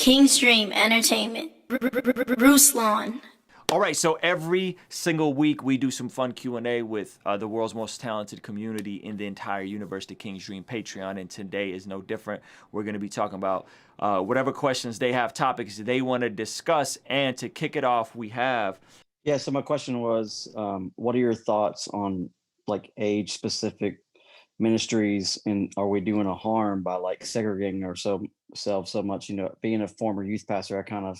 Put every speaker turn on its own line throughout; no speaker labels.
Kingstream Entertainment. Ruslan.
All right, so every single week we do some fun Q&A with the world's most talented community in the entire universe, the King's Dream Patreon, and today is no different. We're going to be talking about whatever questions they have, topics they want to discuss, and to kick it off, we have...
Yeah, so my question was, what are your thoughts on like age-specific ministries, and are we doing a harm by like segregating ourselves so much? You know, being a former youth pastor, I kind of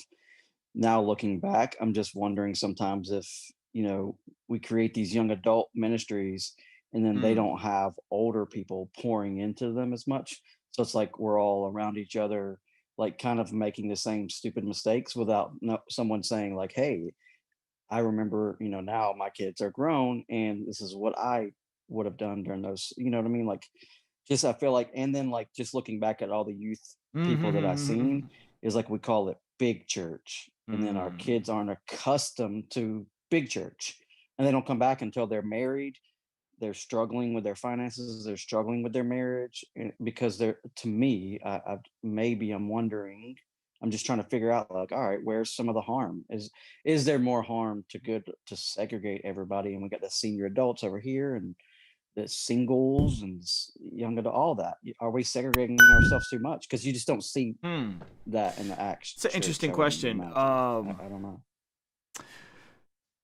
now looking back, I'm just wondering sometimes if, you know, we create these young adult ministries and then they don't have older people pouring into them as much. So it's like we're all around each other, like kind of making the same stupid mistakes without someone saying like, hey, I remember, you know, now my kids are grown and this is what I would have done during those, you know what I mean? Like, just I feel like, and then like just looking back at all the youth people that I've seen is like we call it big church. And then our kids aren't accustomed to big church and they don't come back until they're married. They're struggling with their finances. They're struggling with their marriage because they're, to me, maybe I'm wondering, I'm just trying to figure out like, all right, where's some of the harm? Is there more harm to segregate everybody? And we got the senior adults over here and the singles and young adult, all that. Are we segregating ourselves too much? Because you just don't see that in the Acts.
It's an interesting question.
I don't know.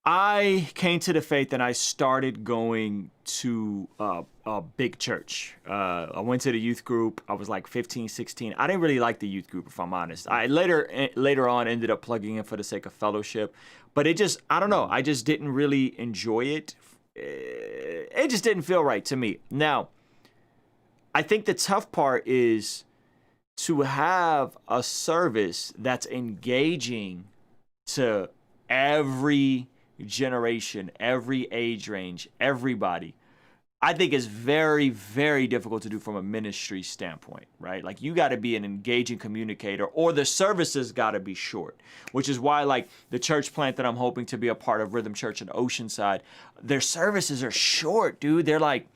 I came to the faith and I started going to a big church. I went to the youth group. I was like 15, 16. I didn't really like the youth group, if I'm honest. I later on ended up plugging in for the sake of fellowship. But it just, I don't know. I just didn't really enjoy it. It just didn't feel right to me. Now, I think the tough part is to have a service that's engaging to every generation, every age range, everybody. I think is very, very difficult to do from a ministry standpoint, right? Like you got to be an engaging communicator or the services got to be short, which is why like the church plant that I'm hoping to be a part of, Rhythm Church in Oceanside, their services are short, dude. They're like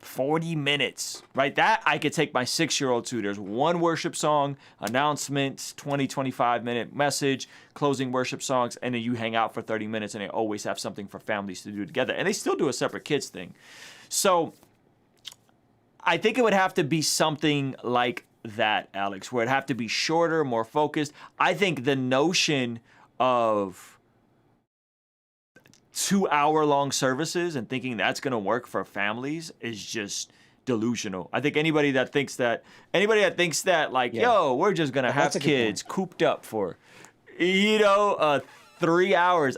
40 minutes, right? That I could take my 6-year-old to. There's one worship song, announcements, 20, 25-minute message, closing worship songs, and then you hang out for 30 minutes and they always have something for families to do together. And they still do a separate kids thing. So I think it would have to be something like that, Alex, where it'd have to be shorter, more focused. I think the notion of 2-hour-long services and thinking that's going to work for families is just delusional. I think anybody that thinks that like, yo, we're just going to have kids cooped up for, 3 hours.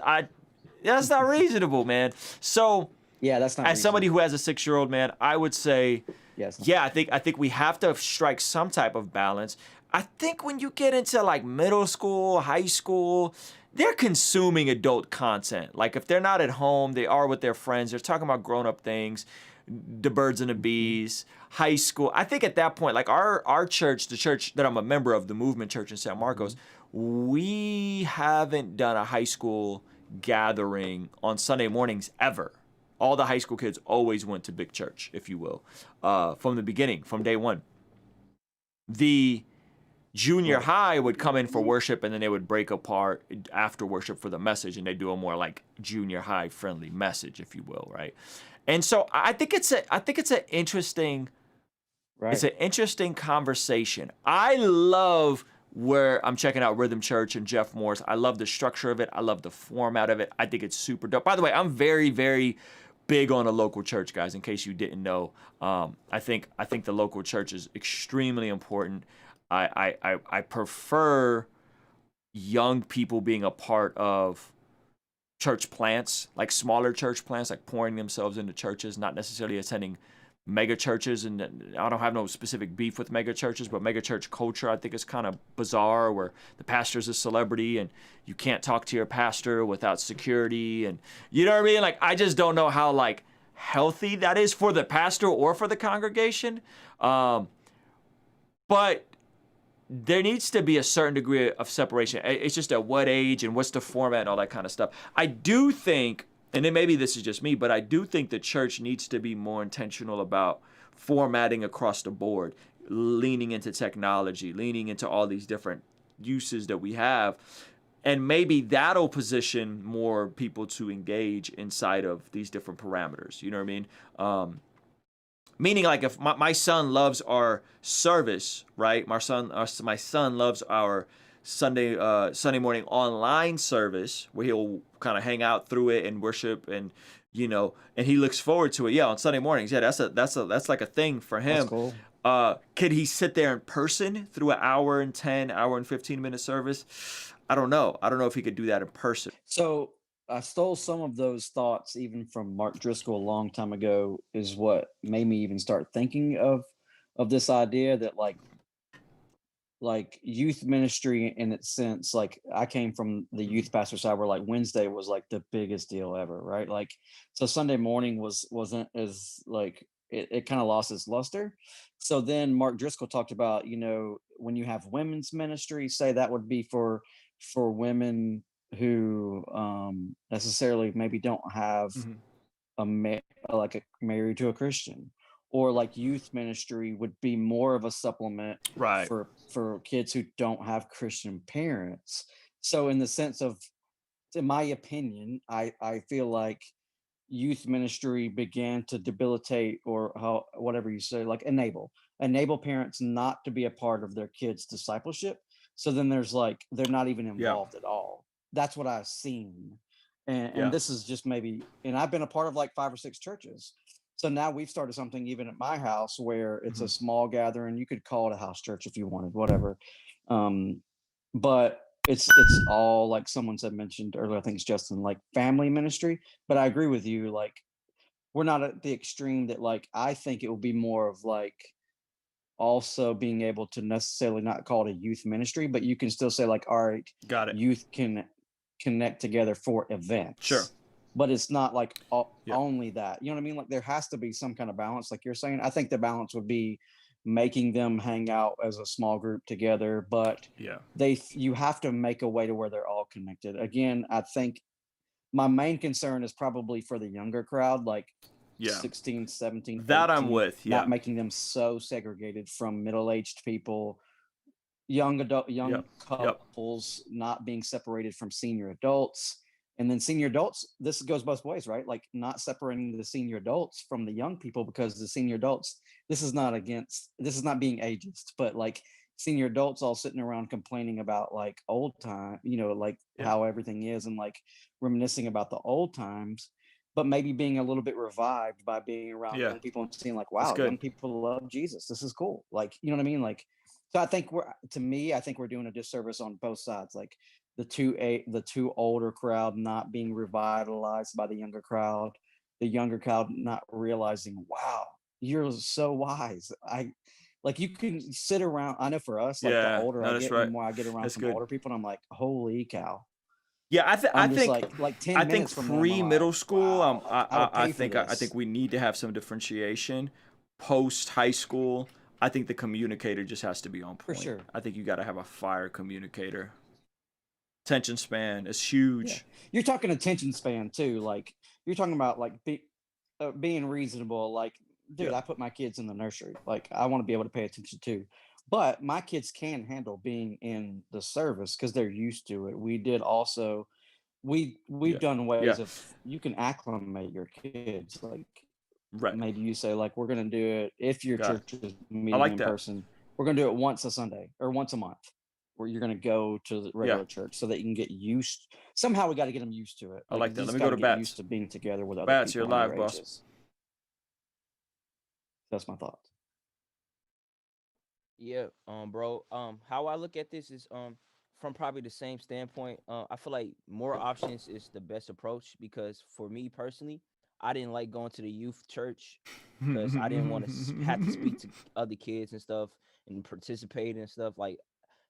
That's not reasonable, man. So
yeah, that's not
as somebody who has a 6-year-old, man, I would say,
yes.
Yeah, I think we have to strike some type of balance. I think when you get into like middle school, high school, they're consuming adult content. Like if they're not at home, they are with their friends. They're talking about grown-up things, the birds and the bees, high school. I think at that point, like our church, the church that I'm a member of, the Movement Church in San Marcos, we haven't done a high school gathering on Sunday mornings ever. All the high school kids always went to big church, if you will, from the beginning, from day one. The junior high would come in for worship and then they would break apart after worship for the message, and they do a more like junior high friendly message, if you will, right? And so I think it's an interesting it's an interesting conversation. I love where I'm checking out Rhythm Church and Jeff Morris. I love the structure of it. I love the format of it. I think it's super dope. By the way, I'm very, very big on a local church, guys, in case you didn't know. I think the local church is extremely important. I prefer young people being a part of church plants, like smaller church plants, like pouring themselves into churches, not necessarily attending mega churches. And I don't have no specific beef with mega churches, but mega church culture I think is kind of bizarre, where the pastor's a celebrity and you can't talk to your pastor without security, and you know what I mean? Like I just don't know how like healthy that is for the pastor or for the congregation. But there needs to be a certain degree of separation. It's just at what age and what's the format and all that kind of stuff. I do think, and then maybe this is just me, but I do think the church needs to be more intentional about formatting across the board, leaning into technology, leaning into all these different uses that we have. And maybe that'll position more people to engage inside of these different parameters. You know what I mean? Meaning, like, if my son loves our service, right? My son loves our Sunday morning online service where he'll kind of hang out through it and worship, and and he looks forward to it. Yeah, on Sunday mornings. Yeah, that's like a thing for him.
That's cool.
Could he sit there in person through an hour and 15-minute service? I don't know. I don't know if he could do that in person.
So I stole some of those thoughts even from Mark Driscoll a long time ago, is what made me even start thinking of this idea that like youth ministry in its sense. Like, I came from the youth pastor side where like Wednesday was like the biggest deal ever, right? Like, so Sunday morning wasn't as like, it kind of lost its luster. So then Mark Driscoll talked about, when you have women's ministry, say that would be for women who necessarily maybe don't have like a married to a Christian, or like youth ministry would be more of a supplement,
Right.
for kids who don't have Christian parents. So in the sense of, in my opinion, I feel like youth ministry began to debilitate, or how, whatever you say, like enable parents not to be a part of their kids' discipleship. So then there's like, they're not even involved at all. That's what I've seen. And this is just maybe, and I've been a part of like 5 or 6 churches. So now we've started something even at my house where it's a small gathering. You could call it a house church if you wanted, whatever. But it's all, like someone said, mentioned earlier, I think it's Justin, like family ministry. But I agree with you, like we're not at the extreme that, like, I think it will be more of like also being able to necessarily not call it a youth ministry, but you can still say like, all right,
Got it.
youth can connect together for events.
Sure.
But it's not like only that. You know what I mean? Like, there has to be some kind of balance, like you're saying. I think the balance would be making them hang out as a small group together, but you have to make a way to where they're all connected. Again, I think my main concern is probably for the younger crowd, like 16, 17,
that
18,
I'm with.
not making them so segregated from middle-aged people, young couples not being separated from senior adults. And then senior adults, this goes both ways, right? Like, not separating the senior adults from the young people, because the senior adults, this is not being ageist, but like senior adults all sitting around complaining about like old time, like how everything is, and like reminiscing about the old times, but maybe being a little bit revived by being around young people and seeing like, wow, young people love Jesus. This is cool. Like, you know what I mean? Like, so I think I think we're doing a disservice on both sides. Like, the two older crowd not being revitalized by the younger crowd, the younger crowd not realizing, wow, you're so wise. Like, you can sit around. I know for us, like the older I get, the more I get around some older people, and I'm like, holy cow.
Yeah, I think
like 10 minutes from
pre-middle school,
wow,
I think we need to have some differentiation. Post high school, I think the communicator just has to be on point.
For sure.
I think you got to have a fire communicator. Attention span is huge.
Yeah. You're talking attention span too. Like, you're talking about like being reasonable. Like, dude, I put my kids in the nursery. Like, I want to be able to pay attention too. But my kids can handle being in the service because they're used to it. We did also, we've done ways of, you can acclimate your kids. Like, maybe you say like, we're going to do it, if your church is meeting in person, we're going to do it once a Sunday or once a month, where you're going to go to the regular church, so that you can get used. Somehow we got to get them used to it.
I like that. Let me go to Bats.
Used to being together with other
Bats,
people.
you're live, boss.
That's my thoughts.
Yeah, bro. How I look at this is from probably the same standpoint. I feel like more options is the best approach, because for me personally, I didn't like going to the youth church because I didn't want to have to speak to other kids and stuff and participate and stuff. Like,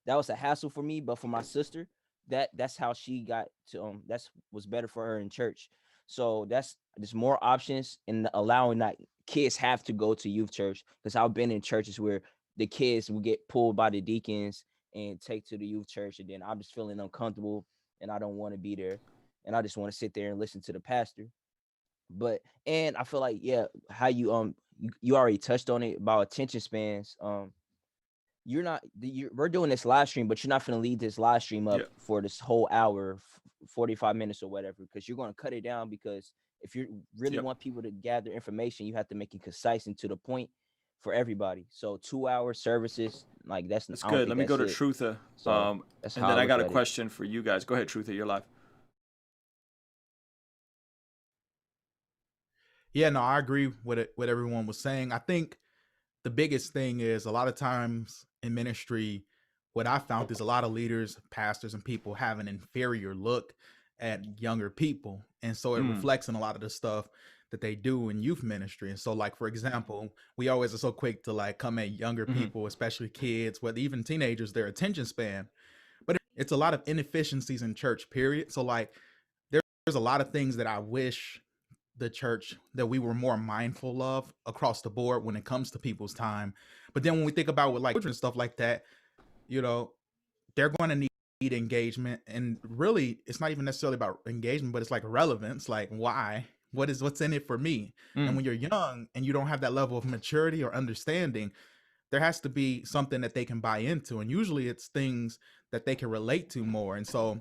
that was a hassle for me. But for my sister, that's how she got to that's was better for her in church. So there's more options in allowing that kids have to go to youth church, because I've been in churches where the kids will get pulled by the deacons and take to the youth church, and then I'm just feeling uncomfortable and I don't want to be there, and I just want to sit there and listen to the pastor. And I feel like, how you already touched on it about attention spans. we're doing this live stream, but you're not going to leave this live stream up for this whole hour, 45 minutes or whatever, because you're going to cut it down, because if you really want people to gather information, you have to make it concise and to the point for everybody. So 2-hour services, like that's
good. Let me go to Truther.
So
and then I got a question for you guys. Go ahead, Truther, you're live.
Yeah, no, I agree with what everyone was saying. I think the biggest thing is a lot of times in ministry, what I found is a lot of leaders, pastors, and people have an inferior look at younger people. And so it reflects in a lot of the stuff that they do in youth ministry. And so, like, for example, we always are so quick to like come at younger people, especially kids, but even teenagers, their attention span. But it's a lot of inefficiencies in church, period. So like there's a lot of things that I wish the church that we were more mindful of across the board when it comes to people's time. But then when we think about with like children and stuff like that, you know, they're going to need engagement. And really, it's not even necessarily about engagement, but it's like relevance. Like, why? What's in it for me? And when you're young and you don't have that level of maturity or understanding, there has to be something that they can buy into. And usually it's things that they can relate to more. And so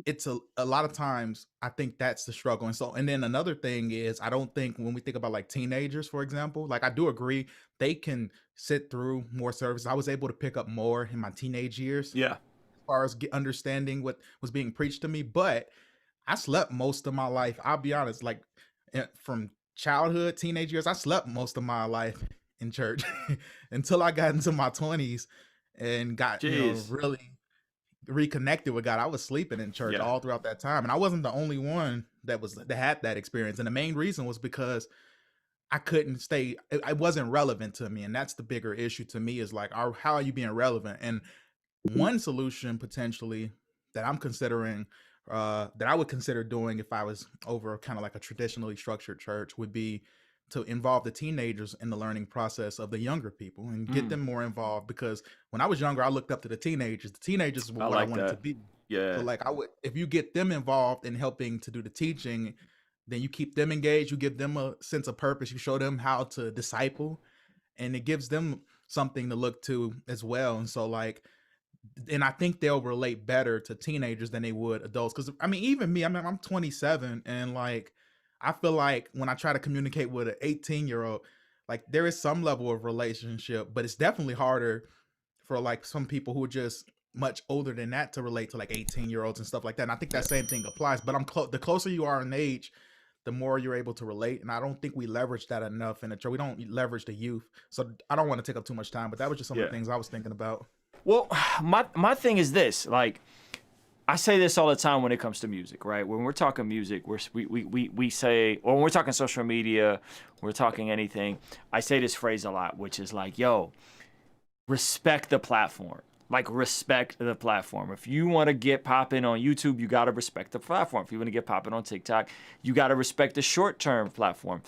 it's a lot of times I think that's the struggle. And then another thing is, I don't think when we think about like teenagers, for example, like I do agree they can sit through more services. I was able to pick up more in my teenage years.
Yeah.
As far as understanding what was being preached to me, but I slept most of my life. I'll be honest, like from childhood, teenage years, I slept most of my life in church until I got into my 20s and got really reconnected with God. I was sleeping in church all throughout that time, and I wasn't the only one that had that experience. And the main reason was because I couldn't stay. It wasn't relevant to me, and that's the bigger issue to me. Is like, how are you being relevant? And one solution potentially that I'm considering, that I would consider doing if I was over kind of like a traditionally structured church, would be to involve the teenagers in the learning process of the younger people and get them more involved. Because when I was younger, I looked up to the teenagers. The teenagers were what I wanted to be.
Yeah.
So like if you get them involved in helping to do the teaching, then you keep them engaged, you give them a sense of purpose, you show them how to disciple, and it gives them something to look to as well. And so like, and I think they'll relate better to teenagers than they would adults. Cause I mean, even me, I'm 27, and like, I feel like when I try to communicate with an 18-year-old, like there is some level of relationship, but it's definitely harder for like some people who are just much older than that to relate to like 18-year-olds and stuff like that. And I think that same thing applies, but the closer you are in age, the more you're able to relate. And I don't think we leverage that enough in the church. We don't leverage the youth. So I don't want to take up too much time, but that was just some of the things I was thinking about.
Well, my thing is this, like, I say this all the time when it comes to music, right? When we're talking music, we say, or when we're talking social media, we're talking anything, I say this phrase a lot, which is like, yo, respect the platform. Like, respect the platform. If you want to get popping on YouTube, you got to respect the platform. If you want to get popping on TikTok, you got to respect the short-term platform.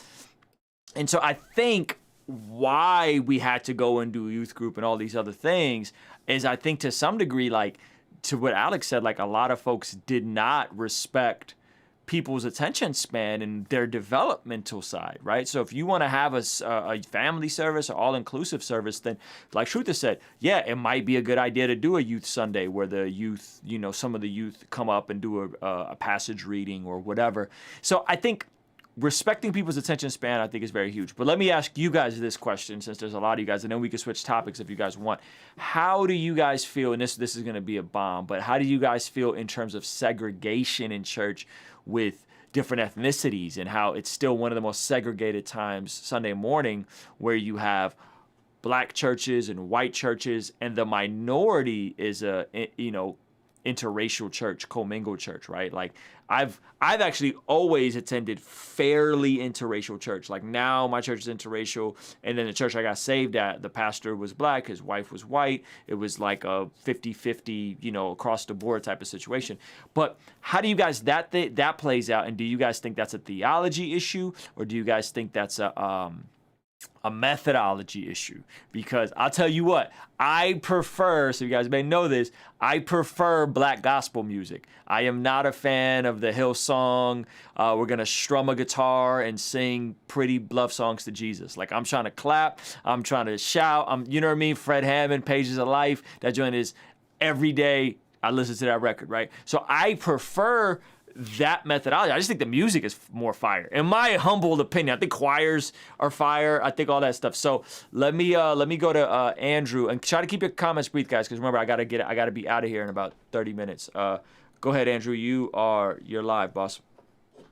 And so I think why we had to go and do a youth group and all these other things is, I think to some degree, like, to what Alex said, like a lot of folks did not respect people's attention span and their developmental side, right? So if you want to have a family service or all-inclusive service, then like Shruta said, yeah, it might be a good idea to do a youth Sunday where the youth, you know, some of the youth come up and do a passage reading or whatever. So I think respecting people's attention span, I think, is very huge. But let me ask you guys this question, since there's a lot of you guys, and then we can switch topics if you guys want. How do you guys feel, and this is going to be a bomb, but how do you guys feel in terms of segregation in church with different ethnicities, and how it's still one of the most segregated times, Sunday morning, where you have black churches and white churches, and the minority is a, you know, interracial church, commingled church, right? Like I've actually always attended fairly interracial church. Like now my church is interracial, and then the church I got saved at, the pastor was black, his wife was white. It was like a 50-50, you know, across the board type of situation. But how do you guys, that plays out, and do you guys think that's a theology issue, or do you guys think that's a a methodology issue, because I'll tell you what, I prefer, so you guys may know this, I prefer black gospel music. I am not a fan of the Hillsong, we're gonna strum a guitar and sing pretty love songs to Jesus. Like, I'm trying to clap, I'm trying to shout, you know what I mean? Fred Hammond, Pages of Life, that joint is every day I listen to that record, right? So I prefer that methodology. I just think the music is more fire. In my humble opinion, I think choirs are fire. I think all that stuff. So let me go to Andrew, and try to keep your comments brief, guys, because remember I gotta be out of here in about 30 minutes. Go ahead, Andrew. You're live, boss.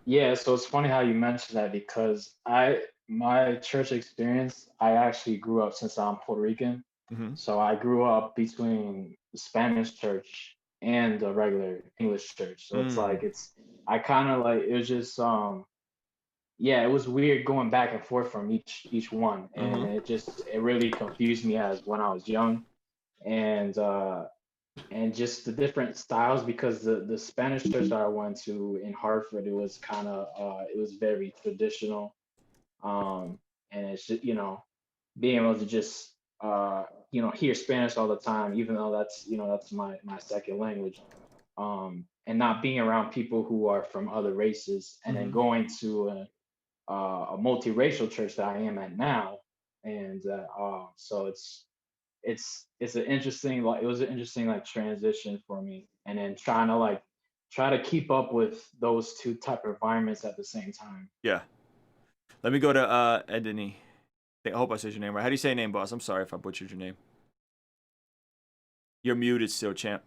Yeah, so it's funny how you mentioned that, because my church experience, I actually grew up, since I'm Puerto Rican.
Mm-hmm.
So I grew up between the Spanish church and the regular English church. So it's like I kind of like, it was just yeah, it was weird going back and forth from each one, and it really confused me as when I was young, and just the different styles, because the Spanish church that I went to in Hartford, it was kind of it was very traditional, and it's just, being able to just hear Spanish all the time, even though that's my second language, and not being around people who are from other races, and then going to a multiracial church that I am at now, and so it's an interesting, like, it was an interesting, like, transition for me, and then try to keep up with those two type of environments at the same time.
Yeah. Let me go to Edney. I hope I said your name right. How do you say your name, boss? I'm sorry if I butchered your name. You're muted still, champ.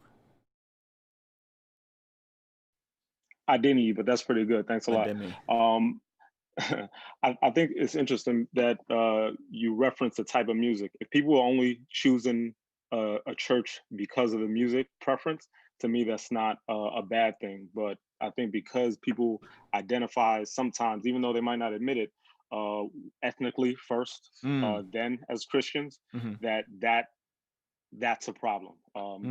Adeni, but that's pretty good. Thanks a lot. I think it's interesting that you reference the type of music. If people are only choosing a church because of the music preference, to me, that's not a bad thing. But I think because people identify sometimes, even though they might not admit it, ethnically first, then as Christians, that's a problem.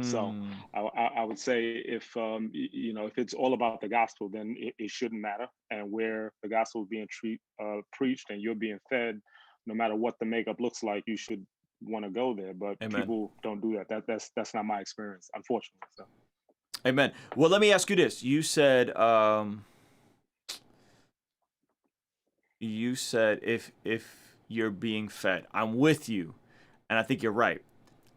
So I would say if if it's all about the gospel, then it shouldn't matter. And where the gospel is being preached and you're being fed, no matter what the makeup looks like, you should want to go there. But people don't do that. That's not my experience, unfortunately. So.
Amen. Well, let me ask you this. You said if you're being fed, I'm with you, and I think you're right.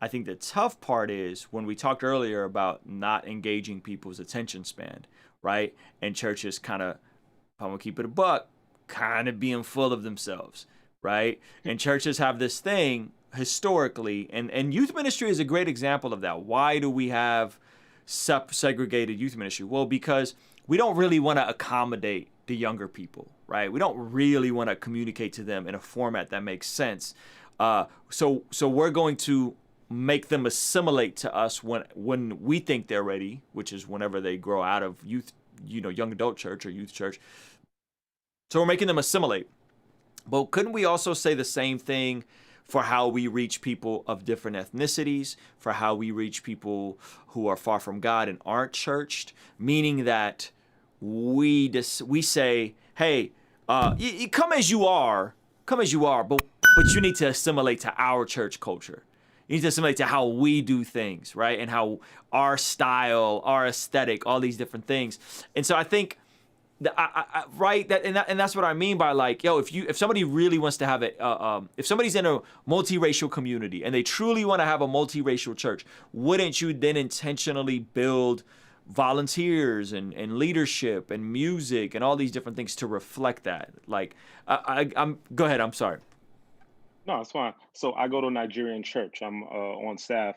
I think the tough part is when we talked earlier about not engaging people's attention span, right? And churches kind of, if I'm gonna keep it a buck, kind of being full of themselves, right? And churches have this thing historically, and youth ministry is a great example of that. Why do we have segregated youth ministry? Well, because we don't really want to accommodate the younger people, right? We don't really want to communicate to them in a format that makes sense. So we're going to make them assimilate to us when we think they're ready, which is whenever they grow out of youth, young adult church or youth church. So we're making them assimilate. But couldn't we also say the same thing for how we reach people of different ethnicities, for how we reach people who are far from God and aren't churched? Meaning that we say, hey, you come as you are, but you need to assimilate to our church culture. You need to assimilate to how we do things, right? And how our style, our aesthetic, all these different things. And so I think right, and that's what I mean by, like, yo, if somebody really wants to have it, if somebody's in a multiracial community and they truly want to have a multiracial church, wouldn't you then intentionally build volunteers and leadership and music and all these different things to reflect that? Like, I'm go ahead. I'm sorry.
No, it's fine. So I go to a Nigerian church. I'm on staff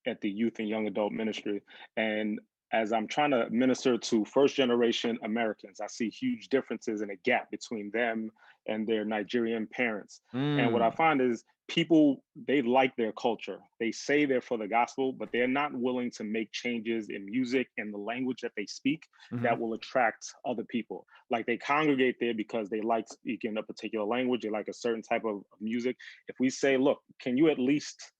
at the youth and young adult ministry. And as I'm trying to minister to first generation Americans, I see huge differences and a gap between them and their Nigerian parents. And what I find is people, they like their culture. They say they're for the gospel, but they're not willing to make changes in music and the language that they speak that will attract other people. Like, they congregate there because they like speaking a particular language, they like a certain type of music. If we say, look, can you at least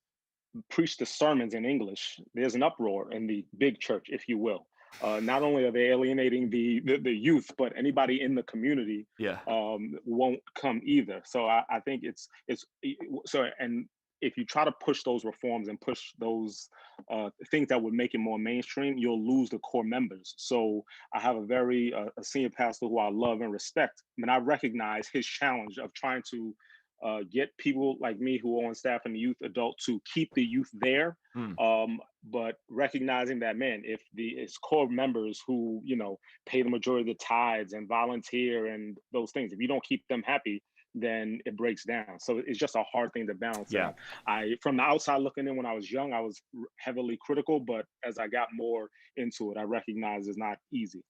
preach the sermons in English, there's an uproar in the big church, if you will. not only are they alienating the youth, but anybody in the community
Yeah.
won't come either. So I think it's so, and if you try to push those reforms and push those things that would make it more mainstream, you'll lose the core members. So I have a very a senior pastor who I love and respect, and I recognize his challenge of trying to get people like me who are on staff and the youth adult to keep the youth there. But recognizing that, man, if it's core members who, pay the majority of the tithes and volunteer and those things, if you don't keep them happy, then it breaks down. So it's just a hard thing to balance.
Yeah.
I from the outside looking in, when I was young, I was heavily critical, but as I got more into it, I recognized it's not easy.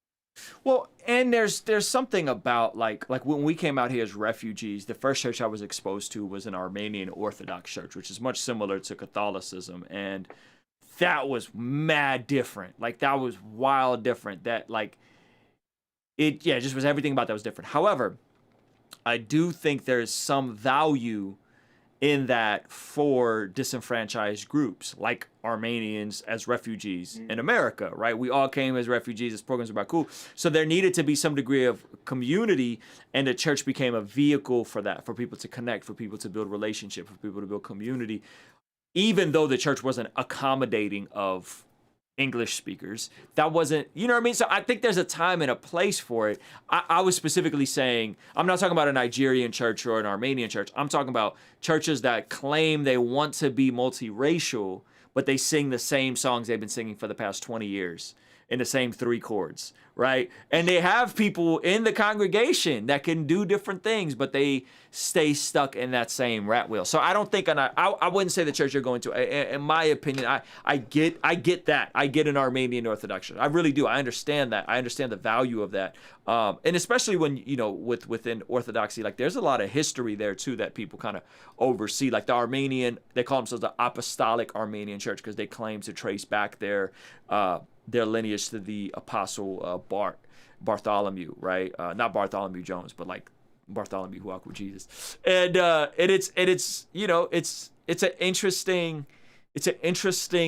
Well, and there's something about like when we came out here as refugees, the first church I was exposed to was an Armenian Orthodox church, which is much similar to Catholicism, and that was mad different. Like that was wild different. That like it just was everything about that was different. However, I do think there's some value in that for disenfranchised groups like Armenians as refugees in America, right? We all came as refugees as programs of Baku. So there needed to be some degree of community, and the church became a vehicle for that, for people to connect, for people to build relationship, for people to build community, even though the church wasn't accommodating of English speakers. That wasn't, you know what I mean? So I think there's a time and a place for it. I was specifically saying, I'm not talking about a Nigerian church or an Armenian church. I'm talking about churches that claim they want to be multiracial, but they sing the same songs they've been singing for the past 20 years in the same 3 chords, right? And they have people in the congregation that can do different things, but they stay stuck in that same rat wheel. So I don't think, I wouldn't say the church you're going to. In my opinion, I get that. I get an Armenian Orthodox church. I really do. I understand that. I understand the value of that. And especially when, within Orthodoxy, like there's a lot of history there too that people kind of oversee. Like the Armenian, they call themselves the Apostolic Armenian Church because they claim to trace back their lineage to the apostle Bartholomew, right? Not Bartholomew Jones, but like Bartholomew who walked with Jesus. And it's an interesting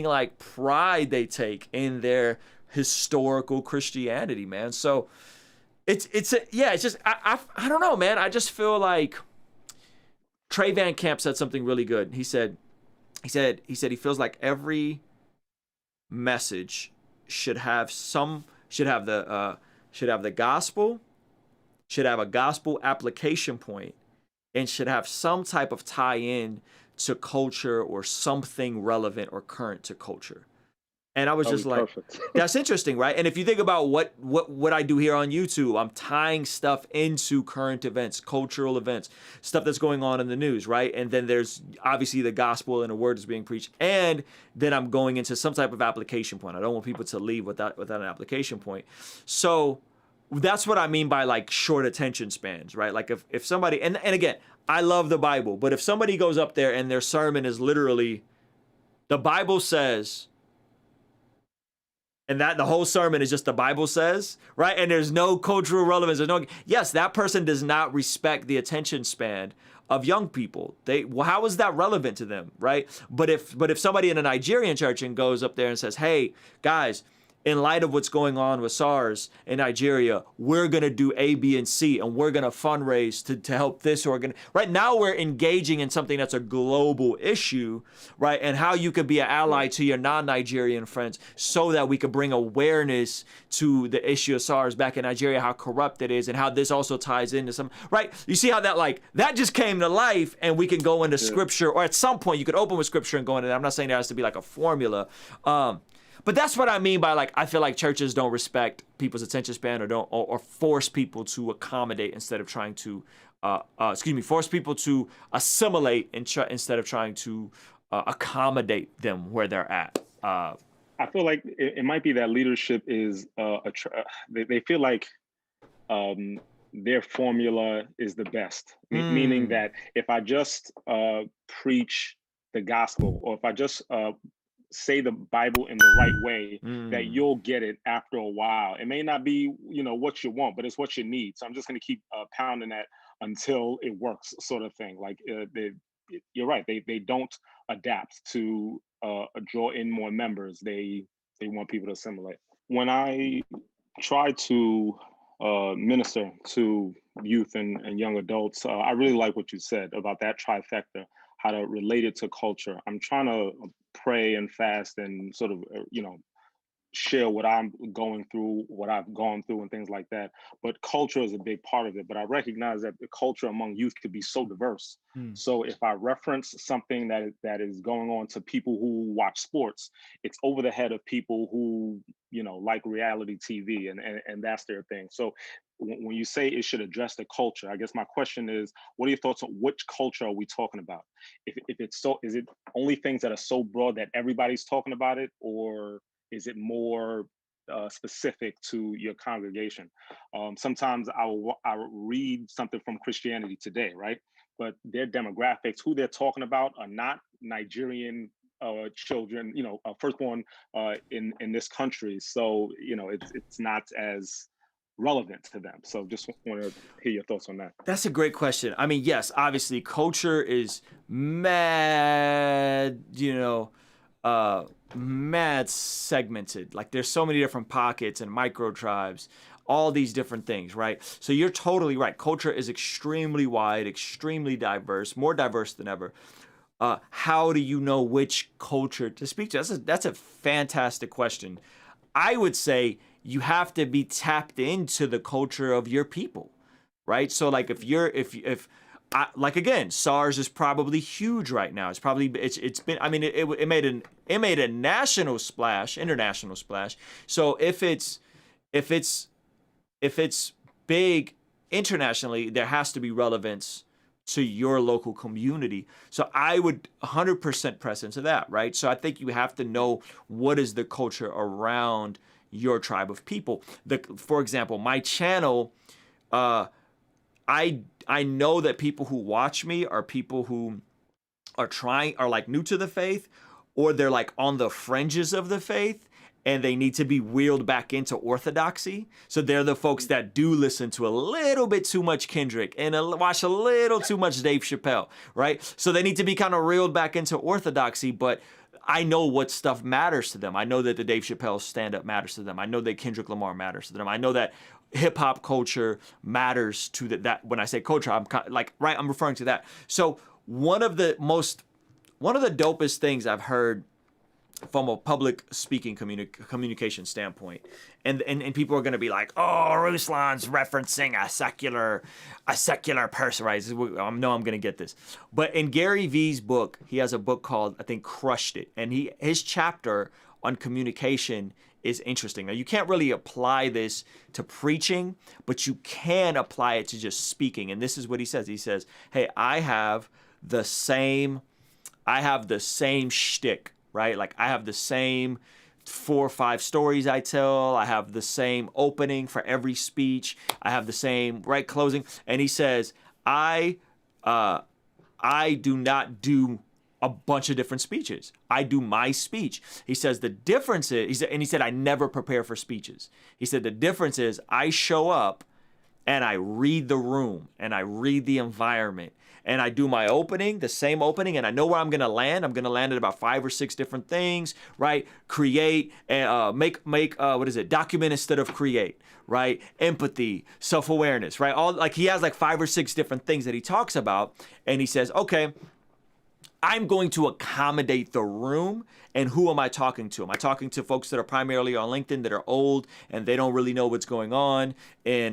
like pride they take in their historical Christianity, man. So it's just I don't know, man. I just feel like Trey Van Camp said something really good. He said he feels like every message should have the gospel, should have a gospel application point, and should have some type of tie-in to culture or something relevant or current to culture. And I was just like, that's interesting, right? And if you think about what I do here on YouTube, I'm tying stuff into current events, cultural events, stuff that's going on in the news, right? And then there's obviously the gospel and the word is being preached. And then I'm going into some type of application point. I don't want people to leave without an application point. So that's what I mean by like short attention spans, right? Like if somebody, and again, I love the Bible, but if somebody goes up there and their sermon is literally, the Bible says, and that the whole sermon is just the Bible says, right? And there's no cultural relevance. Yes, that person does not respect the attention span of young people. How is that relevant to them, right? But if somebody in a Nigerian church and goes up there and says, hey, guys, in light of what's going on with SARS in Nigeria, we're going to do A, B, and C, and we're going to fundraise to help this organ. Right now, we're engaging in something that's a global issue, right? And how you could be an ally to your non-Nigerian friends so that we could bring awareness to the issue of SARS back in Nigeria, how corrupt it is, and how this also ties into some, right? You see how that just came to life, and we can go into scripture, or at some point you could open with scripture and go into that. I'm not saying there has to be like a formula, but that's what I mean by like, I feel like churches don't respect people's attention span or force people to accommodate instead of trying to, force people to assimilate instead of trying to accommodate them where they're at.
I feel like it might be that leadership is, they feel like their formula is the best, meaning that if I just preach the gospel, or if I just say the Bible in the right way, that you'll get it after a while. It may not be, what you want, but it's what you need. So I'm just going to keep pounding that until it works, sort of thing. Like you're right. They don't adapt to draw in more members. They want people to assimilate. when I try to minister to youth and young adults, I really like what you said about that trifecta, how to relate it to culture. I'm trying to pray and fast and sort of, share what I'm going through, what I've gone through, and things like that. But culture is a big part of it. But I recognize that the culture among youth could be so diverse. So if I reference something that is going on to people who watch sports, it's over the head of people who like reality TV, and that's their thing. So when you say it should address the culture, I guess my question is, what are your thoughts on which culture are we talking about? If it's so, is it only things that are so broad that everybody's talking about it, or is it more specific to your congregation? Sometimes I'll read something from Christianity Today, right? But their demographics, who they're talking about, are not Nigerian children, firstborn in this country. So it's not as relevant to them. So just want to hear your thoughts on that.
That's a great question. I mean, yes, obviously culture is mad, mad segmented. Like there's so many different pockets and micro tribes, all these different things, right? So you're totally right. Culture is extremely wide, extremely diverse, more diverse than ever. How do you know which culture to speak to? That's a fantastic question. I would say you have to be tapped into the culture of your people, right? So like like again, SARS is probably huge right now. It's been. I mean, it made a national splash, international splash. So if it's big internationally, there has to be relevance to your local community. So I would 100% press into that, right? So I think you have to know what is the culture around your tribe of people. For example, my channel, I know that people who watch me are people who are like new to the faith, or they're like on the fringes of the faith, and they need to be wheeled back into orthodoxy. So they're the folks that do listen to a little bit too much Kendrick and watch a little too much Dave Chappelle, right? So they need to be kind of reeled back into orthodoxy, but I know what stuff matters to them. I know that the Dave Chappelle stand-up matters to them. I know that Kendrick Lamar matters to them. I know that hip hop culture matters to that. When I say culture, I'm referring to that. So one of the dopest things I've heard from a public speaking communication standpoint, and people are going to be like, oh, Ruslan's referencing a secular person, right? I know I'm going to get this, but in Gary Vee's book, he has a book called, I think, Crushed It, and his chapter on communication is interesting. Now, you can't really apply this to preaching, but you can apply it to just speaking. And this is what he says. He says, hey, I have the same shtick, right? Like I have the same 4 or 5 stories I tell. I have the same opening for every speech. I have the same closing. And he says, I do not do a bunch of different speeches. I do my speech. He says the difference is, he said, I never prepare for speeches. He said the difference is I show up and I read the room and I read the environment and I do my opening, the same opening, and I know where I'm going to land. I'm going to land at about 5 or 6 different things, right? Create, make document instead of create, right? Empathy, self-awareness, right? He has 5 or 6 different things that he talks about, and he says, okay, I'm going to accommodate the room. And who am I talking to? Am I talking to folks that are primarily on LinkedIn that are old and they don't really know what's going on in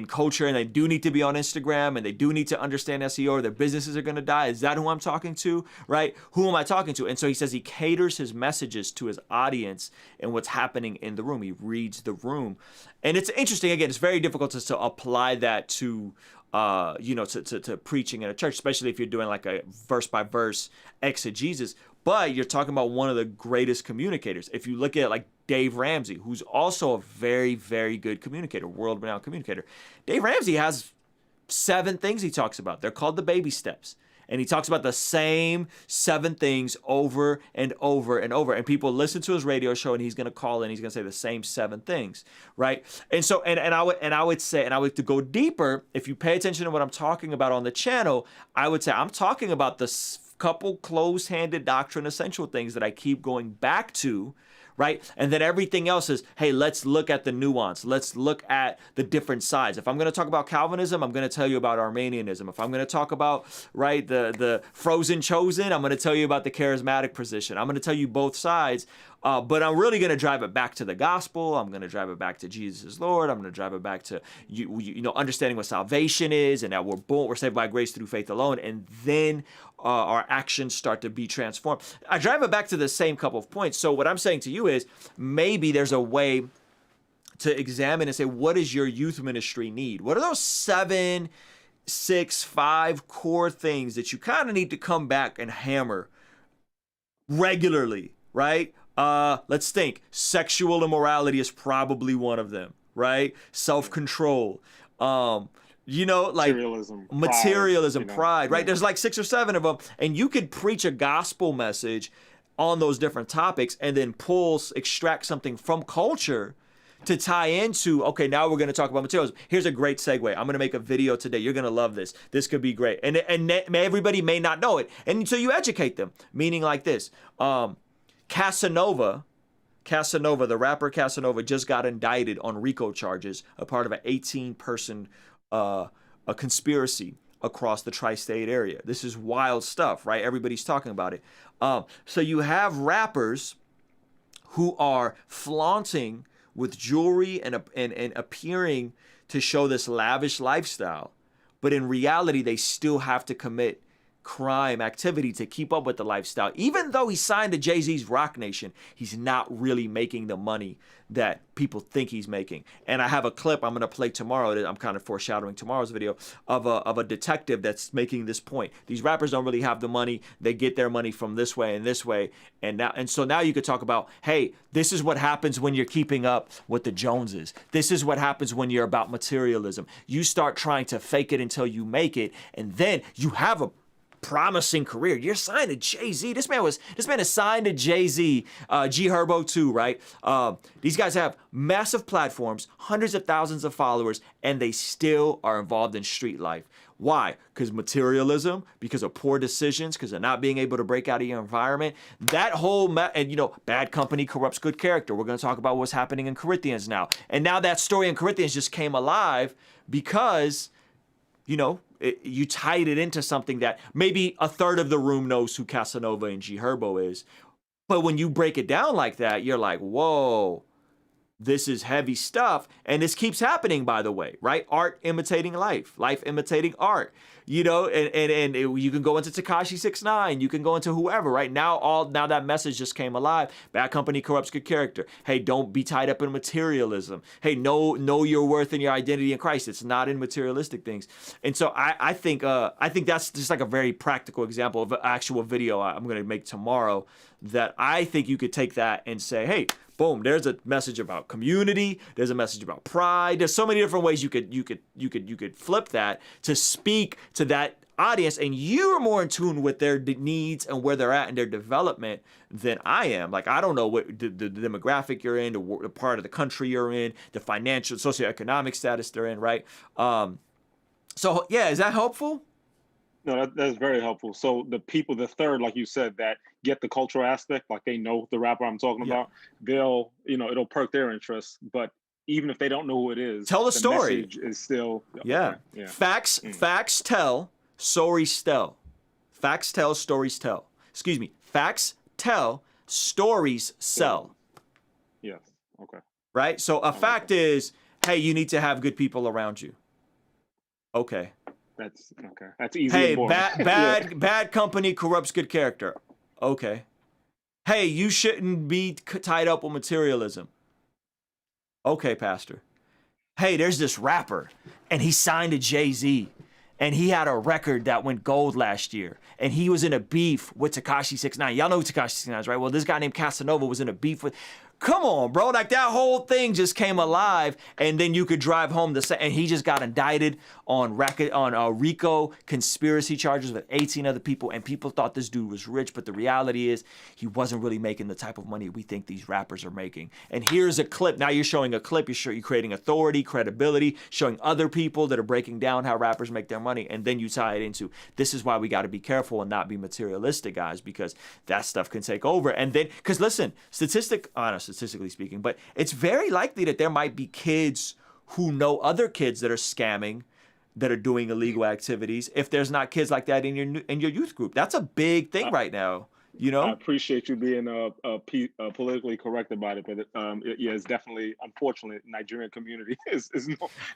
culture, and they do need to be on Instagram and they do need to understand SEO or their businesses are going to die? Is that who I'm talking to, right? Who am I talking to? And so he says he caters his messages to his audience and what's happening in the room. He reads the room. And it's interesting, again, it's very difficult to apply that to to preaching in a church, especially if you're doing like a verse by verse exegesis. But you're talking about one of the greatest communicators. If you look at Dave Ramsey, who's also a very, very good communicator, world-renowned communicator. Dave Ramsey has 7 things he talks about. They're called the baby steps. And he talks about the same 7 things over and over and over. And people listen to his radio show, and he's going to call in. He's going to say the same 7 things, right? And so, and I would to go deeper. If you pay attention to what I'm talking about on the channel, I would say I'm talking about the couple close-handed doctrine essential things that I keep going back to, right? And then everything else is, hey, let's look at the nuance. Let's look at the different sides. If I'm going to talk about Calvinism, I'm going to tell you about Armenianism. If I'm going to talk about, right, the frozen chosen, I'm going to tell you about the charismatic position. I'm going to tell you both sides. But I'm really going to drive it back to the gospel. I'm going to drive it back to Jesus is Lord. I'm going to drive it back to you know, understanding what salvation is, and that we're saved by grace through faith alone. And then our actions start to be transformed. I drive it back to the same couple of points. So what I'm saying to you is, maybe there's a way to examine and say, what does your youth ministry need? What are those 7, 6, 5 core things that you kind of need to come back and hammer regularly, right? Let's think. Sexual immorality is probably one of them, right? Self-control. You know, like materialism, pride, right? There's like 6 or 7 of them, and you could preach a gospel message on those different topics and then extract something from culture to tie into, okay, now we're going to talk about materialism. Here's a great segue. I'm going to make a video today. You're going to love this. This could be great. And everybody may not know it. And so you educate them, meaning like this. Casanova, the rapper Casanova, just got indicted on RICO charges, a part of an 18-person a conspiracy across the tri-state area. This is wild stuff, right? Everybody's talking about it. So you have rappers who are flaunting with jewelry and appearing to show this lavish lifestyle, but in reality, they still have to commit crime activity to keep up with the lifestyle. Even though he signed to Jay-Z's Rock Nation, he's not really making the money that people think he's making. And I have a clip I'm going to play tomorrow that I'm kind of foreshadowing tomorrow's video of a detective that's making this point. These rappers don't really have the money. They get their money from this way and this way. And so now you could talk about, hey, this is what happens when you're keeping up with the Joneses. This is what happens when you're about materialism. You start trying to fake it until you make it, and then you have a promising career. You're signed to Jay-Z. This man is signed to Jay-Z, G Herbo too, right? These guys have massive platforms, hundreds of thousands of followers, and they still are involved in street life. Why? Because materialism, because of poor decisions, because of not being able to break out of your environment. That whole, and you know, bad company corrupts good character. We're going to talk about what's happening in Corinthians now. And now that story in Corinthians just came alive because, you know, you tied it into something that maybe a third of the room knows who Casanova and G Herbo is. But when you break it down like that, you're like, whoa, this is heavy stuff. And this keeps happening, by the way, right? Art imitating life, life imitating art, you know, and you can go into Tekashi 6ix9ine, you can go into whoever, right? Now that message just came alive. Bad company corrupts good character. Hey, don't be tied up in materialism. Hey, know your worth and your identity in Christ. It's not in materialistic things. And so I think that's just like a very practical example of an actual video I'm going to make tomorrow that I think you could take that and say, hey, boom, there's a message about community. There's a message about pride. There's so many different ways you could flip that to speak to that audience, and you're more in tune with their needs and where they're at in their development than I am. Like, I don't know what the demographic you're in, the part of the country you're in, the financial, socioeconomic status they're in, right? So yeah, is that helpful?
No, that's very helpful. So the people, the third, like you said, that get the cultural aspect, like they know the rapper I'm talking about, they'll, you know, it'll perk their interest. But even if they don't know who it is,
tell the story.
Message is still
yeah. Facts tell, stories tell. Facts tell, stories tell. Excuse me. Facts tell, stories sell.
Yes. Okay.
Right. So a fact is, hey, you need to have good people around you. Okay.
That's okay. That's easy.
Hey, bad company corrupts good character. Okay. Hey, you shouldn't be tied up with materialism. Okay, Pastor. Hey, there's this rapper, and he signed to Jay-Z, and he had a record that went gold last year, and he was in a beef with Tekashi 6ix9ine. Y'all know who Tekashi 6ix9ine is, right? Well, this guy named Casanova was in a beef with... Come on, bro. Like, that whole thing just came alive, and then you could drive home and he just got indicted on RICO conspiracy charges with 18 other people, and people thought this dude was rich, but the reality is he wasn't really making the type of money we think these rappers are making. And here's a clip. Now you're showing a clip. You're creating authority, credibility, showing other people that are breaking down how rappers make their money, and then you tie it into, this is why we got to be careful and not be materialistic, guys, because that stuff can take over. And then, because listen, honestly, statistically speaking, but it's very likely that there might be kids who know other kids that are scamming, that are doing illegal activities. If there's not kids like that in your youth group, that's a big thing right now. You
I
know,
appreciate you being politically correct about it, but yeah, it's definitely, unfortunately, Nigerian community is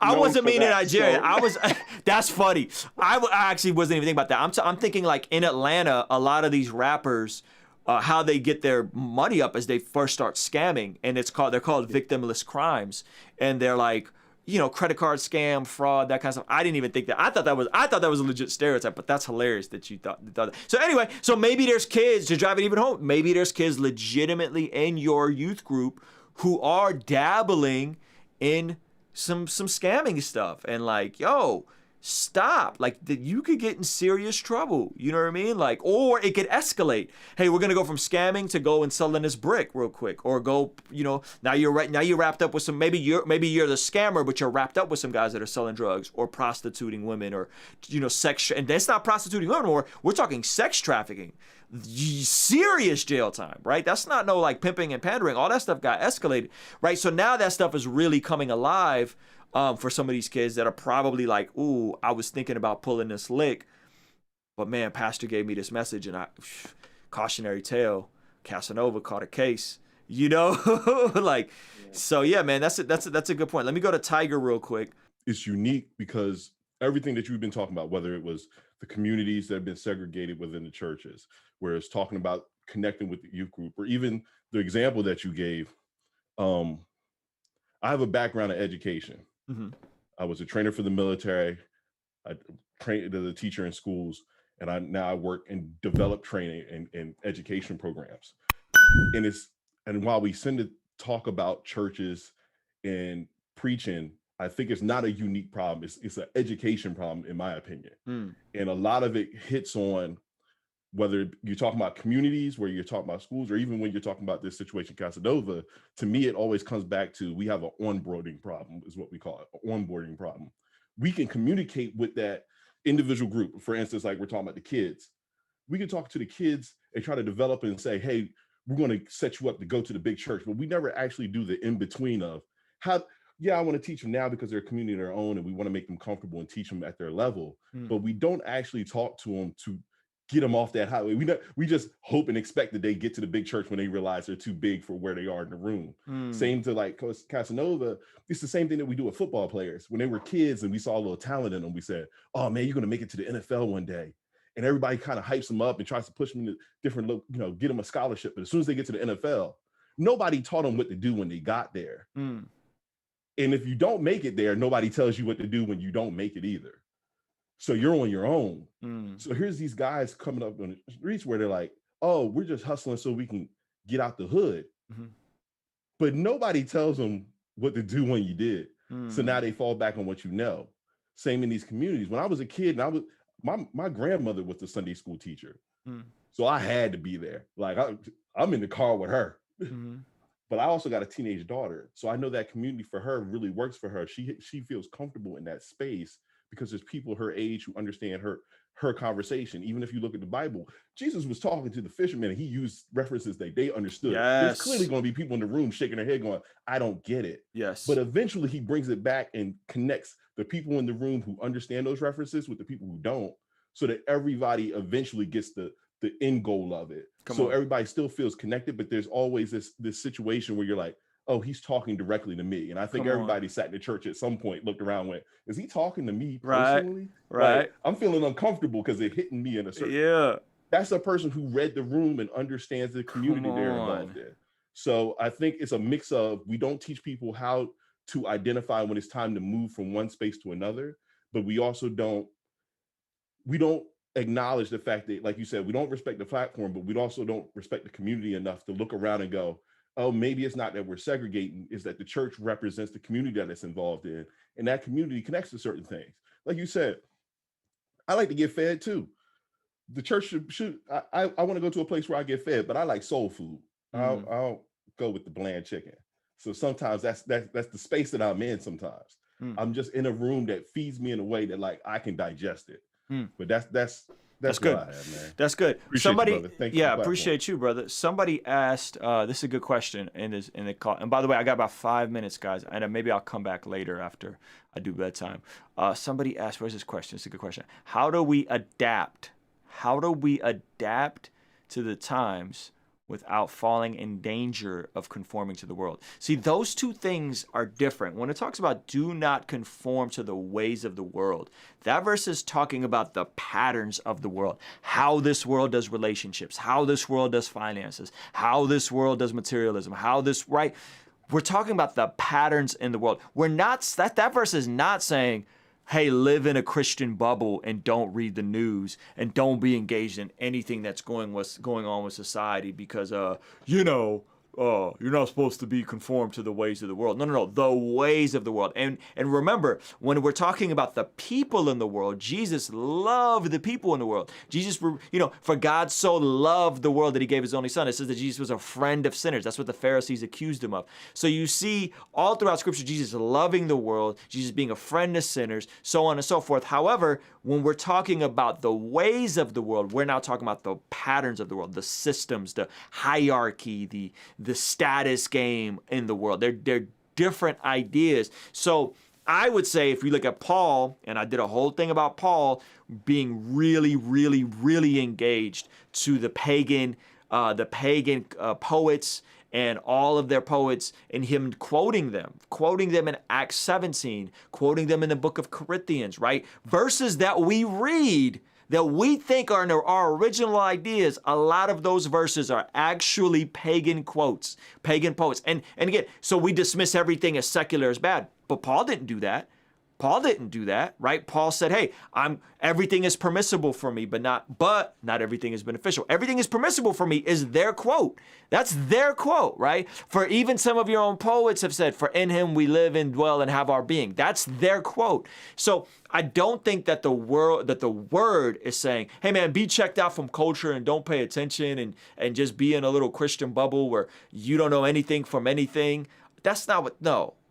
I
known
wasn't
for
meaning
that.
Nigerian.
So,
I was. That's funny. I actually wasn't even thinking about that. I'm thinking like in Atlanta, a lot of these rappers, how they get their money up is they first start scamming, and they're called victimless crimes, and they're like, you know, credit card scam, fraud, that kind of stuff. I didn't even think that. I thought that was a legit stereotype, but that's hilarious that you thought that. So anyway, so maybe there's kids, to drive it even home, maybe there's kids legitimately in your youth group who are dabbling in some scamming stuff, and like, yo, stop. Like, you could get in serious trouble. You know what I mean? Like, or it could escalate. Hey, we're gonna go from scamming to go and selling this brick real quick, or go, you know, now you're wrapped up with some, maybe you're the scammer, but you're wrapped up with some guys that are selling drugs or prostituting women, or, you know, sex. And that's not prostituting women anymore. We're talking sex trafficking. Serious jail time, right? That's not no like pimping and pandering. All that stuff got escalated, right? So now that stuff is really coming alive. For some of these kids that are probably like, ooh, I was thinking about pulling this lick, but man, pastor gave me this message, and cautionary tale, Casanova caught a case, you know? Like, so yeah, man, that's a good point. Let me go to Tiger real quick.
It's unique because everything that you've been talking about, whether it was the communities that have been segregated within the churches, where it's talking about connecting with the youth group, or even the example that you gave, I have a background in education.
Mm-hmm.
I was a trainer for the military. I trained as a teacher in schools, and I work and develop training and education programs. And while we tend to talk about churches and preaching, I think it's not a unique problem. It's an education problem, in my opinion. And a lot of it hits on whether you're talking about communities, where you're talking about schools, or even when you're talking about this situation, Casanova. To me, it always comes back to, we have an onboarding problem, is what we call it, an onboarding problem. We can communicate with that individual group. For instance, like we're talking about the kids. We can talk to the kids and try to develop and say, hey, we're going to set you up to go to the big church. But we never actually do the in-between of how, yeah, I want to teach them now because they're a community of their own, and we want to make them comfortable and teach them at their level. But we don't actually talk to them to get them off that highway. We just hope and expect that they get to the big church when they realize they're too big for where they are in the room. Same to like Casanova. It's the same thing that we do with football players. When they were kids and we saw a little talent in them, we said, oh man, you're going to make it to the NFL one day. And everybody kind of hypes them up and tries to push them to different, you know, get them a scholarship. But as soon as they get to the NFL, nobody taught them what to do when they got there. And if you don't make it there, nobody tells you what to do when you don't make it either. So you're on your own. So here's these guys coming up on the streets where they're like, oh, we're just hustling so we can get out the hood. But nobody tells them what to do when you did. So now they fall back on what you know. Same in these communities. When I was a kid, and my grandmother was the Sunday school teacher. So I had to be there. Like I'm in the car with her. But I also got a teenage daughter. So I know that community for her really works for her. She feels comfortable in that space, because there's people her age who understand her conversation. Even if you look at the Bible, Jesus was talking to the fishermen and he used references that they understood. There's clearly going to be people in the room shaking their head going, I don't get it. But eventually he brings it back and connects the people in the room who understand those references with the people who don't, so that everybody eventually gets the end goal of it. Everybody still feels connected, but there's always this situation where you're like, oh, he's talking directly to me. And I think everybody sat in the church at some point, looked around, went, is he talking to me personally?
Right.
Like, I'm feeling uncomfortable because it's hitting me in a certain That's a person who read the room and understands the community they're involved in. So I think it's a mix of, we don't teach people how to identify when it's time to move from one space to another, but we also don't acknowledge the fact that, like you said, we don't respect the platform, but we also don't respect the community enough to look around and go, oh, maybe it's not that we're segregating, it's that the church represents the community that it's involved in, and that community connects to certain things. Like you said, I like to get fed too. The church should I want to go to a place where I get fed, but I like soul food. I'll go with the bland chicken. So sometimes that's the space that I'm in sometimes. I'm just in a room that feeds me in a way that like I can digest it. But that's
That's
what
good.
I have, man.
That's good.
Appreciate
Somebody,
you, brother. Thank you for
yeah,
the platform.
appreciate you, brother. Somebody asked, this is a good question in the call. And by the way, I got about 5 minutes, guys, and maybe I'll come back later after I do bedtime. Somebody asked, where's this question? It's a good question. How do we adapt? How do we adapt to the times without falling in danger of conforming to the world? See, those two things are different. When it talks about do not conform to the ways of the world, that verse is talking about the patterns of the world, how this world does relationships, how this world does finances, how this world does materialism, right? We're talking about the patterns in the world. We're not, that verse is not saying, hey, live in a Christian bubble and don't read the news and don't be engaged in anything that's going on with society because, you're not supposed to be conformed to the ways of the world. No, the ways of the world. And remember, when we're talking about the people in the world, Jesus loved the people in the world. Jesus, for God so loved the world that he gave his only son. It says that Jesus was a friend of sinners. That's what the Pharisees accused him of. So you see all throughout Scripture, Jesus loving the world, Jesus being a friend of sinners, so on and so forth. However, when we're talking about the ways of the world, we're now talking about the patterns of the world, the systems, the hierarchy, the status game in the world. They're different ideas. So I would say if we look at Paul, and I did a whole thing about Paul being really, really, really engaged to the pagan poets and all of their poets, and him quoting them in Acts 17, quoting them in the book of Corinthians, right? Verses that we read that we think are our original ideas, a lot of those verses are actually pagan quotes, pagan poets. And again, so we dismiss everything as secular as bad, but Paul didn't do that. Paul didn't do that, right? Paul said, hey, everything is permissible for me, but not everything is beneficial. Everything is permissible for me is their quote. That's their quote, right? For even some of your own poets have said, for in him we live and dwell and have our being. That's their quote. So I don't think that the word is saying, hey man, be checked out from culture and don't pay attention and just be in a little Christian bubble where you don't know anything from anything. That's not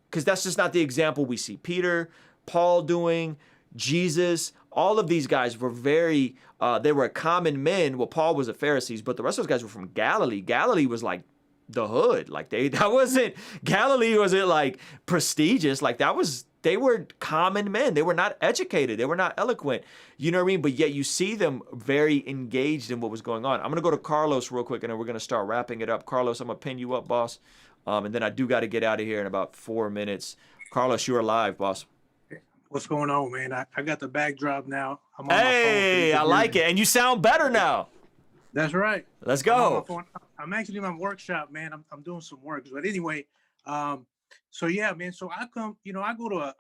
because that's just not the example we see Peter, Paul doing, Jesus. All of these guys were they were common men. Well, Paul was a Pharisee, but the rest of those guys were from Galilee. Galilee was like the hood. Like Galilee wasn't like prestigious. Like they were common men. They were not educated. They were not eloquent. You know what I mean? But yet you see them very engaged in what was going on. I'm going to go to Carlos real quick, and then we're going to start wrapping it up. Carlos, I'm going to pin you up, boss. And then I do got to get out of here in about 4 minutes. Carlos, you're live, boss.
What's going on, man? I got the backdrop now. I'm on
Hey,
my phone.
I like it. And you sound better now.
That's right.
Let's
I'm on
go.
my phone. I'm actually in my workshop, man. I'm doing some work. But anyway, so yeah, man. So I go to a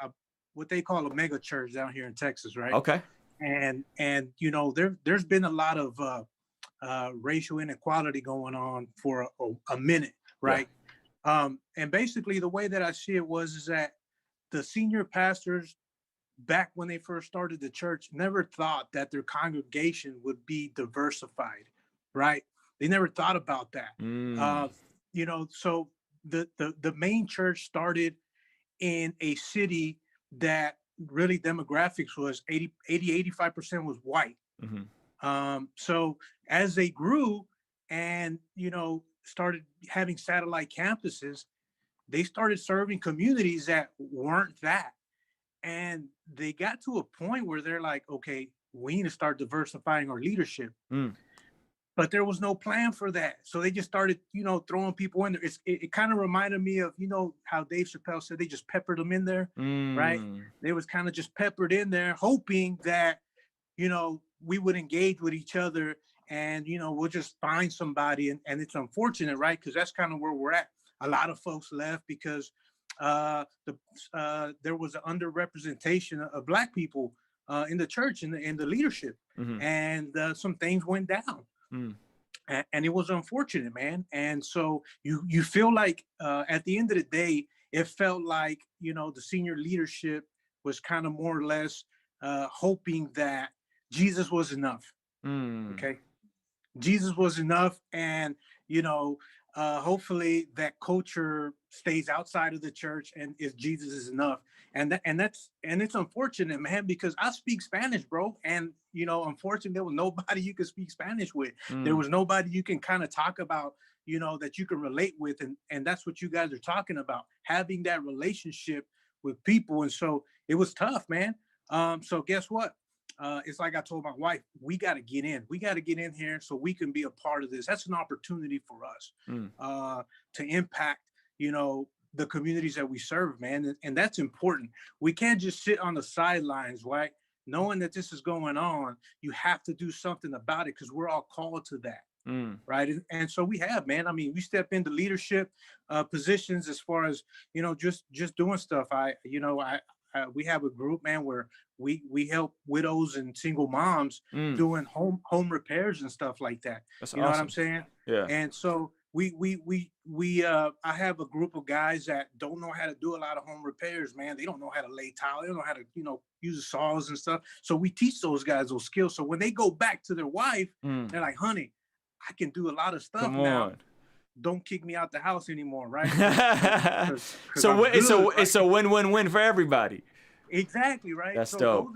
what they call a mega church down here in Texas, right?
Okay.
And there's been a lot of racial inequality going on for a minute, right? Yeah. And basically the way that I see it is that the senior pastors back when they first started the church never thought that their congregation would be diversified, right? They never thought about that. So the main church started in a city that really demographics was 85% was white. Mm-hmm. So as they grew and, started having satellite campuses, they started serving communities that weren't that. And they got to a point where they're like, okay, we need to start diversifying our leadership. But there was no plan for that. So they just started, throwing people in there. It kind of reminded me of, how Dave Chappelle said they just peppered them in there, right? They was kind of just peppered in there, hoping that, we would engage with each other and, we'll just find somebody. And it's unfortunate, right? Because that's kind of where we're at. A lot of folks left because there was an underrepresentation of Black people in the church and in the leadership, and some things went down, and it was unfortunate, man. And so you feel like at the end of the day, it felt like the senior leadership was kind of more or less hoping that Jesus was enough. Okay, Jesus was enough, and hopefully that culture stays outside of the church and is Jesus is enough. And it's unfortunate, man, because I speak Spanish, bro. And, you know, unfortunately, there was nobody you could speak Spanish with. There was nobody you can kind of talk about, you know, that you can relate with. And that's what you guys are talking about, having that relationship with people. And so it was tough, man. So guess what? It's like I told my wife, we got to get in. We got to get in here so we can be a part of this. That's an opportunity for us to impact, you know, the communities that we serve, man. And that's important. We can't just sit on the sidelines, right? Knowing that this is going on, you have to do something about it because we're all called to that. Right. And so we have, man. I mean, we step into leadership positions as far as, you know, just doing stuff. We have a group, man, where we help widows and single moms doing home repairs and stuff like that.
That's
you know
awesome.
what I'm saying?
Yeah.
And so I have a group of guys that don't know how to do a lot of home repairs, man. They don't know how to lay tile. They don't know how to, you know, use saws and stuff. So we teach those guys those skills. So when they go back to their wife, they're like, honey, I can do a lot of stuff now. Don't kick me out the house anymore, right?
So it's a win-win-win for everybody.
Exactly, right?
That's dope.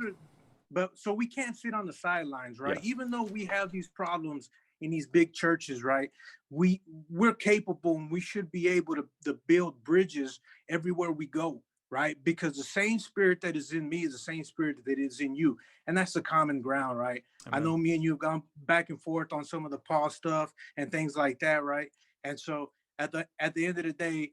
So we can't sit on the sidelines, right?
Yeah.
Even though we have these problems in these big churches, right? We're capable and we should be able to build bridges everywhere we go, right? Because the same spirit that is in me is the same spirit that is in you. And that's the common ground, right? Amen. I know me and you have gone back and forth on some of the Paul stuff and things like that, right? And so at the end of the day,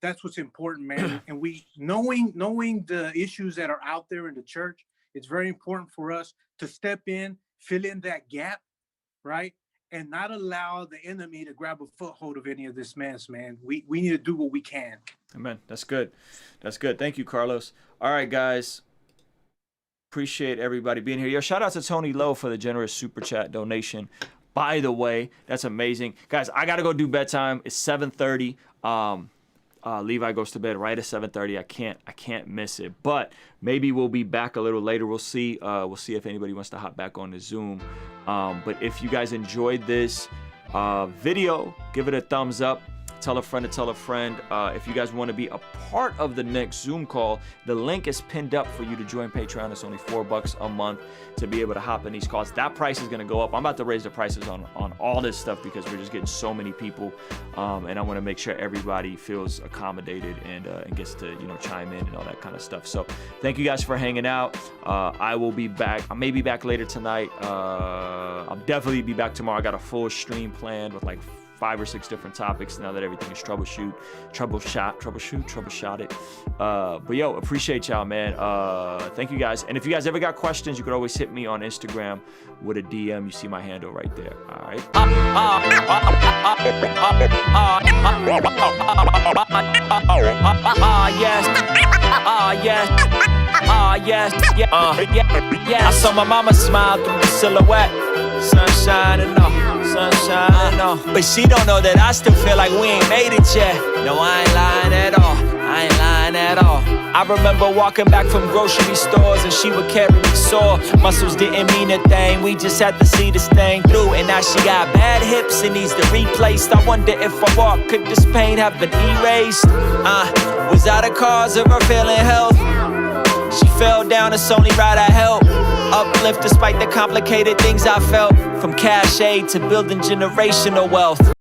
that's what's important, man. And we knowing the issues that are out there in the church, it's very important for us to step in, fill in that gap, right? And not allow the enemy to grab a foothold of any of this mess, man. We need to do what we can.
Amen. That's good. That's good. Thank you, Carlos. All right, guys. Appreciate everybody being here. Yo, shout out to Tony Lowe for the generous super chat donation. By the way, that's amazing. Guys, I got to go do bedtime. It's 7:30. Levi goes to bed right at 7:30. I can't miss it. But maybe we'll be back a little later. We'll see. We'll see if anybody wants to hop back on the Zoom. But if you guys enjoyed this video, give it a thumbs up. Tell a friend to tell a friend. If you guys want to be a part of the next Zoom call, the link is pinned up for you to join Patreon. It's only $4 a month to be able to hop in these calls. That price is going to go up. I'm about to raise the prices on all this stuff because we're just getting so many people, and I want to make sure everybody feels accommodated and gets to, you know, chime in and all that kind of stuff. So thank you guys for hanging out. I will be back. I may be back later tonight. I'll definitely be back tomorrow. I got a full stream planned with like 5 or 6 different topics now that everything is troubleshot it. But yo, appreciate y'all, man. Thank you guys. And if you guys ever got questions, you could always hit me on Instagram with a DM. You see my handle right there. All right. Yes. I saw my mama smile through the silhouette. Sunshine and all. But she don't know that I still feel like we ain't made it yet. No, I ain't lying at all. I remember walking back from grocery stores and she would carry me sore. Muscles didn't mean a thing, we just had to see this thing through. And now she got bad hips and needs to replaced. I wonder if I walk, could this pain have been erased? Was that a cause of her failing health? She fell down, it's only right I help. Uplift despite the complicated things I felt. From cash aid to building generational wealth.